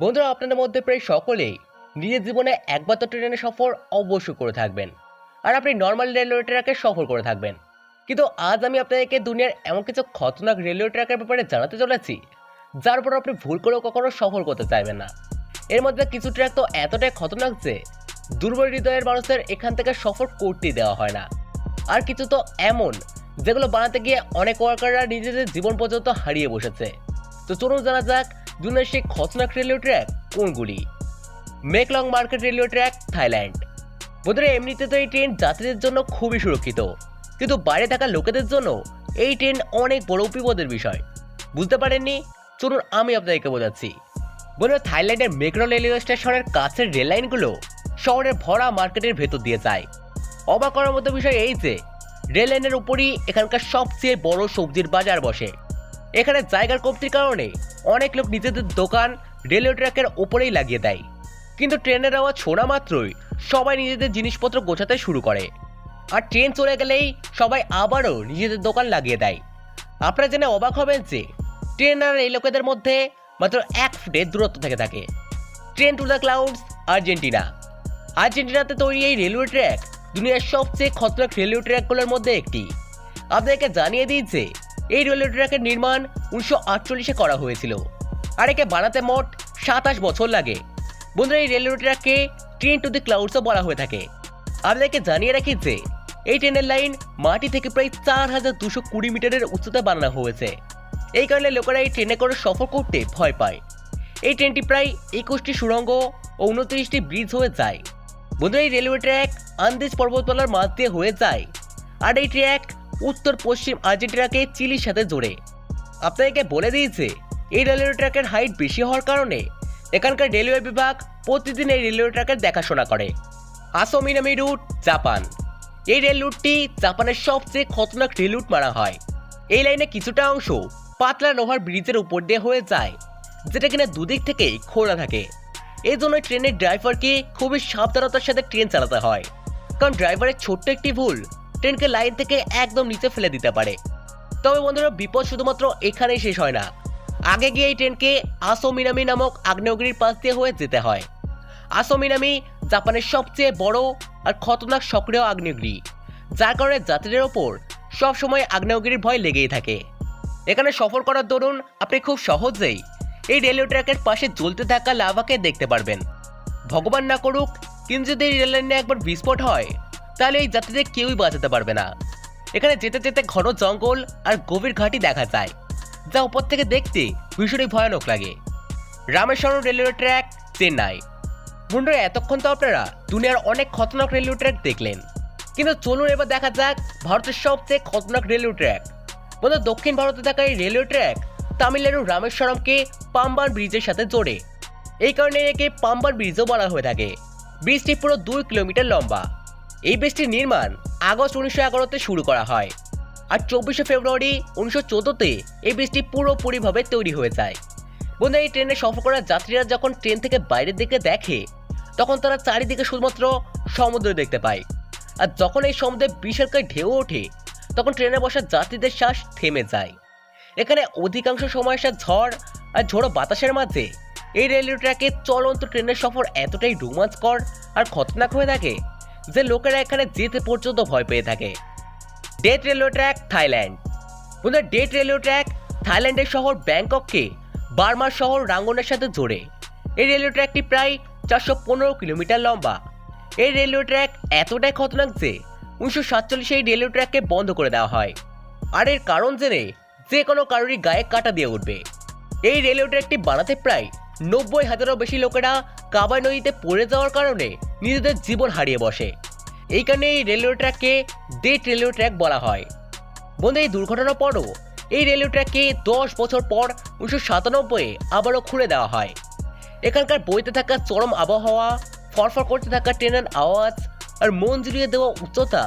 বন্ধুরা, আপনাদের মধ্যে প্রায় সকলেই নিজের জীবনে একবার তো ট্রেনে সফর অবশ্যই করে থাকবেন। আর আপনি নর্মাল রেলওয়ে ট্র্যাকে সফর করে থাকবেন। কিন্তু আজ আমি আপনাদেরকে দুনিয়ার এমন কিছু খতরনাক রেলওয়ে ট্র্যাকের ব্যাপারে জানাতে চলেছি, যার উপর আপনি ভুল করেও কখনো সফর করতে চাইবেন না। এর মধ্যে কিছু ট্র্যাক তো এতটাই খতরনাক যে দুর্বল হৃদয়ের মানুষদের এখান থেকে সফর করতেই দেওয়া হয় না। আর কিছু তো এমন যেগুলো বানাতে গিয়ে অনেক ওয়ার্কাররা নিজেদের জীবন পর্যন্ত হারিয়ে বসেছে। তো চলুন জানা যাক দুনিয়ার সেই খতরনাক রেলওয়ে ট্র্যাক কোনগুলি। মেকলং মার্কেট রেলওয়ে ট্র্যাক, থাইল্যান্ড। বন্ধুরা, এমনিতে তো এই ট্রেন যাত্রীদের জন্য খুবই সুরক্ষিত, কিন্তু বাইরে থাকা লোকেদের জন্য এই ট্রেন অনেক বড় বিপদের বিষয়। বুঝতে পারেননি? চলুন আমি আপনাদেরকে বোঝাচ্ছি। বন্ধুরা, থাইল্যান্ডের মেকলং রেলওয়ে স্টেশনের কাছের রেল লাইনগুলো শহরের ভরা মার্কেটের ভেতর দিয়ে যায়। অবাক করার মতো বিষয় এই যে রেল লাইনের উপরই এখানকার সবচেয়ে বড় সবজির বাজার বসে। এখানে জায়গার কমতির কারণে অনেক লোক নিজেদের দোকান রেলওয়ে ট্র্যাকের ওপরেই লাগিয়ে দেয়। কিন্তু ট্রেনের আওয়াজ শোনা মাত্রই সবাই নিজেদের জিনিসপত্র গোছাতে শুরু করে, আর ট্রেন চলে গেলেই সবাই আবারও নিজেদের দোকান লাগিয়ে দেয়। আপনারা জেনে অবাক হবেন যে ট্রেন আর এই লোকেদের মধ্যে মাত্র 1 ফুটের দূরত্ব থেকে থাকে। Train to the clouds, Argentina. আর্জেন্টিনাতে তৈরি এই রেলওয়ে ট্র্যাক দুনিয়ার সবচেয়ে খতরনাক রেলওয়ে ট্র্যাকগুলোর মধ্যে একটি। আপনাদেরকে জানিয়ে দিয়েছে এই রেলওয়ে ট্র্যাকের নির্মাণ 1948-এ করা হয়েছিল, আর একে বানাতে মোট 27 বছর লাগে। বন্ধুরা, এই রেলওয়ে ট্র্যাককে ট্রেন টু দি ক্লাউডসও বলা হয়ে থাকে। আপনাদেরকে জানিয়ে রাখি যে এই ট্রেনের লাইন মাটি থেকে প্রায় 4220 মিটারের উচ্চতায় বানানো হয়েছে। এই কারণে লোকেরা এই ট্রেনে করে সফর করতে ভয় পায়। এই ট্রেনটি প্রায় 21টি সুড়ঙ্গ ও 29টি ব্রিজ হয়ে যায়। বন্ধুরা, এই রেলওয়ে ট্র্যাক আন্দিজ পর্বতমালার মাঝ দিয়ে হয়ে যায়, আর এই ট্র্যাক উত্তর পশ্চিম আর্জেন্টিনাকে চিলির সাথে জোড়ে। আপনাদেরকে বলে দিয়েছে এই রেলওয়ে ট্র্যাকের হাইট বেশি হওয়ার কারণে এখানকার রেলওয়ে বিভাগ প্রতিদিন এই রেলওয়ে ট্র্যাকের দেখাশোনা করে। আসো মিনামি রুট, জাপান। এই রেল রুটটি জাপানের সবচেয়ে খতরনাক রেল রুট মানা হয়। এই লাইনে কিছুটা অংশ পাতলা লোহার ব্রিজের উপর দিয়ে হয়ে যায়, যেটা কিনা দুদিক থেকেই খোলা থাকে। এই জন্য ট্রেনের ড্রাইভারকে খুবই সাবধানতার সাথে ট্রেন চালাতে হয়, কারণ ড্রাইভারের ছোট্ট একটি ভুল ট্রেনকে লাইন থেকে একদম নিচে ফেলে দিতে পারে। তবে বন্ধুরা, বিপদ শুধুমাত্র এখানেই শেষ হয় না। আগে গিয়ে এই ট্রেনকে আসো মিনামি নামক আগ্নেয়গিরির পাশ দিয়ে হয়ে যেতে হয়। আসো মিনামি জাপানের সবচেয়ে বড় আর খতরনাক সক্রিয় আগ্নেয়গিরি, যার কারণে যাত্রীদের ওপর সবসময় আগ্নেয়গিরির ভয় লেগেই থাকে। এখানে সফর করার দরুন আপনি খুব সহজেই এই রেলওয়ে ট্র্যাকের পাশে জ্বলতে থাকা লাভাকে দেখতে পারবেন। ভগবান না করুক, কিন্তু যদি এই রেল লাইনে একবার বিস্ফোট হয় তাহলে এই যাত্রীদের কেউই বাঁচাতে পারবে না। এখানে যেতে যেতে ঘন জঙ্গল আর গভীর ঘাটি দেখা যায়, যা উপর থেকে দেখতে ভীষণই ভয়ানক লাগে। Rameswaram railway track, Chennai. বন্ধুরা, এতক্ষণ তো আপনারা দুনিয়ার অনেক খতরনাক রেলওয়ে ট্র্যাক দেখলেন, কিন্তু চলুন এবার দেখা যাক ভারতের সবচেয়ে খতরনাক রেলওয়ে ট্র্যাক। বন্ধু, দক্ষিণ ভারতে থাকা এই রেলওয়ে ট্র্যাক তামিলনাড়ুর রামেশ্বরমকে পাম্বার ব্রিজের সাথে জোড়ে। এই কারণে একে পাম্বার ব্রিজও বলা হয়ে থাকে। ব্রিজটি পুরো 2 কিলোমিটার লম্বা। এই ব্রিজটির নির্মাণ আগস্ট 1911-তে শুরু করা হয়, আর 24শে ফেব্রুয়ারি 1914-তে এই ব্রিজটি পুরোপুরিভাবে তৈরি হয়ে যায়। বন্ধু, এই ট্রেনে সফর করা যাত্রীরা যখন ট্রেন থেকে বাইরের দিকে দেখে, তখন তারা চারিদিকে শুধুমাত্র সমুদ্র দেখতে পায়। আর যখন এই সমুদ্রে বিশালকায় ঢেউ ওঠে, তখন ট্রেনে বসা যাত্রীদের শ্বাস থেমে যায়। এখানে অধিকাংশ সময় আসা ঝড় আর ঝোড়ো বাতাসের মাঝে এই রেলওয়ে ট্র্যাকে চলন্ত ট্রেনের সফর এতটাই রোমাঞ্চকর আর খতরনাক হয়ে থাকে যে লোকেরা এখানে যেতে পর্যন্ত ভয় পেয়ে থাকে। Death railway track, Thailand. বন্ধুরা, ডেথ রেলওয়ে ট্র্যাক থাইল্যান্ডের শহর ব্যাংকককে বার্মার শহর রাঙ্গুনের সাথে জোড়ে। এই রেলওয়ে ট্র্যাকটি প্রায় 415 কিলোমিটার লম্বা। এই রেলওয়ে ট্র্যাক এতটাই খতরনাক যে 1947-এ এই রেলওয়ে ট্র্যাককে বন্ধ করে দেওয়া হয়। আর এর কারণ জেনে যে কোনো কারোরই গায়ে কাটা দিয়ে উঠবে। এই রেলওয়ে ট্র্যাকটি বানাতে প্রায় 90,000-এরও বেশি লোকেরা কাবাই নদীতে পড়ে যাওয়ার কারণে নিজেদের জীবন হারিয়ে বসে। এই কারণে এই রেলওয়ে ট্র্যাককে ডেথ রেলওয়ে ট্র্যাক বলা হয়। বন্ধু, এই দুর্ঘটনার পরও এই রেলওয়ে ট্র্যাককে 10 বছর পর 1997-এ আবারও খুলে দেওয়া হয়। এখানকার বইতে থাকা চরম আবহাওয়া, ফরফর করতে থাকা ট্রেনের আওয়াজ আর মন জুড়িয়ে দেওয়া উচ্চতা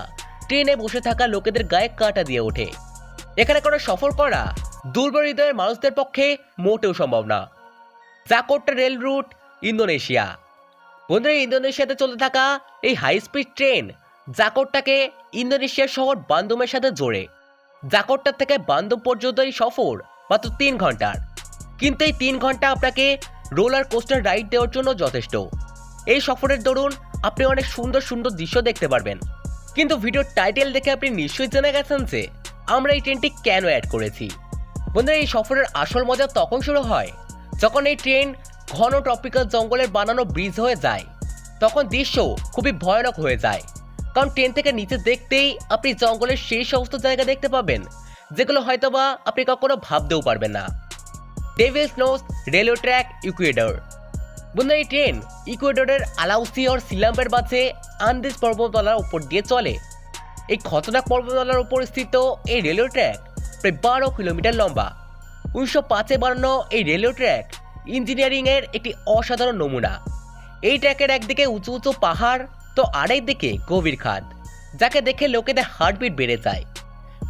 ট্রেনে বসে থাকা লোকেদের গায়ে কাটা দিয়ে ওঠে। এখানে করে সফর করা দুর্বল হৃদয়ের মানুষদের পক্ষে মোটেও সম্ভব না। Jakarta rail root, Indonesia. বন্ধুরা, ইন্দোনেশিয়াতে চলতে থাকা এই হাই স্পিড ট্রেন জাকার্তাকে ইন্দোনেশিয়ার শহর বান্দুমের সাথে জোড়ে। জাকার্তা থেকে বান্দুম পর্যন্ত এই সফর মাত্র 3 ঘন্টার, কিন্তু এই 3 ঘন্টা আপনাকে রোলার কোস্টার রাইড দেওয়ার জন্য যথেষ্ট। এই সফরের দরুন আপনি অনেক সুন্দর সুন্দর দৃশ্য দেখতে পারবেন। কিন্তু ভিডিওর টাইটেল দেখে আপনি নিশ্চয়ই জেনে গেছেন যে আমরা এই ট্রেনটি কেন অ্যাড করেছি। বন্ধুরা, এই সফরের আসল মজা তখন শুরু হয় যখন এই ট্রেন ঘন ট্রপিক্যাল জঙ্গলের বানানো ব্রিজ হয়ে যায়। তখন দৃশ্য খুবই ভয়ানক হয়ে যায়, কারণ ট্রেন থেকে নিচে দেখতেই আপনি জঙ্গলের সেই সমস্ত জায়গা দেখতে পাবেন যেগুলো হয়তোবা আপনি কখনো ভাবতেও পারবেন না। Devil's Nose railway track Ecuador. বন্ধুরা, এই ট্রেন ইকুয়েডরের আলাউসি আর সিলাম্বের মাঝে আন্দিজ পর্বতমালার উপর দিয়ে চলে। এই খতরনাক পর্বতমালার উপর স্থিত এই রেলওয়ে ট্র্যাক প্রায় 12 কিলোমিটার লম্বা। 1905-এ বানানো এই রেলওয়ে ট্র্যাক ইঞ্জিনিয়ারিংয়ের একটি অসাধারণ নমুনা। এই ট্র্যাকের একদিকে উঁচু উঁচু পাহাড় তো আরেক দিকে গভীর খাদ, যাকে দেখে লোকেদের হার্টবিট বেড়ে যায়।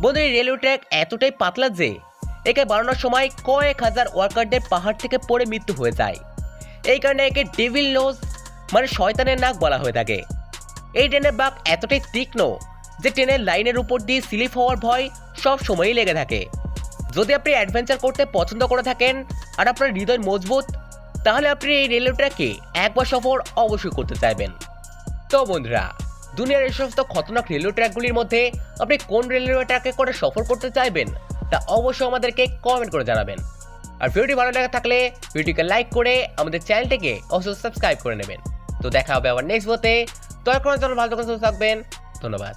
বন্ধু, এই রেলওয়ে ট্র্যাক এতটাই পাতলা যে একে বানানোর সময় কয়েক হাজার ওয়ার্কারদের পাহাড় থেকে পড়ে মৃত্যু হয়ে যায়। এই কারণে একে ডেভিল নোজ মানে শয়তানের নাক বলা হয়ে থাকে। এই ট্রেনের বাঁক এতটাই তীক্ষ্ণ যে ট্রেনের লাইনের উপর দিয়ে স্লিপ হওয়ার ভয় সব সময়ই লেগে থাকে। যদি আপনি অ্যাডভেঞ্চার করতে পছন্দ করে থাকেন আর আপনার হৃদয় মজবুত, তাহলে আপনি এই রেলওয়ে ট্র্যাকে একবার সফর অবশ্যই করতে চাইবেন। তো বন্ধুরা, দুনিয়ার এই সমস্ত খতরনাক রেলওয়ে ট্র্যাকগুলির মধ্যে আপনি কোন রেলওয়ে ট্র্যাকে করে সফর করতে চাইবেন তা অবশ্যই আমাদেরকে কমেন্ট করে জানাবেন। আর ভিডিওটি ভালো লাগা থাকলে ভিডিওটিকে লাইক করে আমাদের চ্যানেলটিকে অবশ্যই সাবস্ক্রাইব করে নেবেন। তো দেখা হবে আবার নেক্সট ভিডিওতে। ততক্ষণ ভালো থাকবেন। ধন্যবাদ।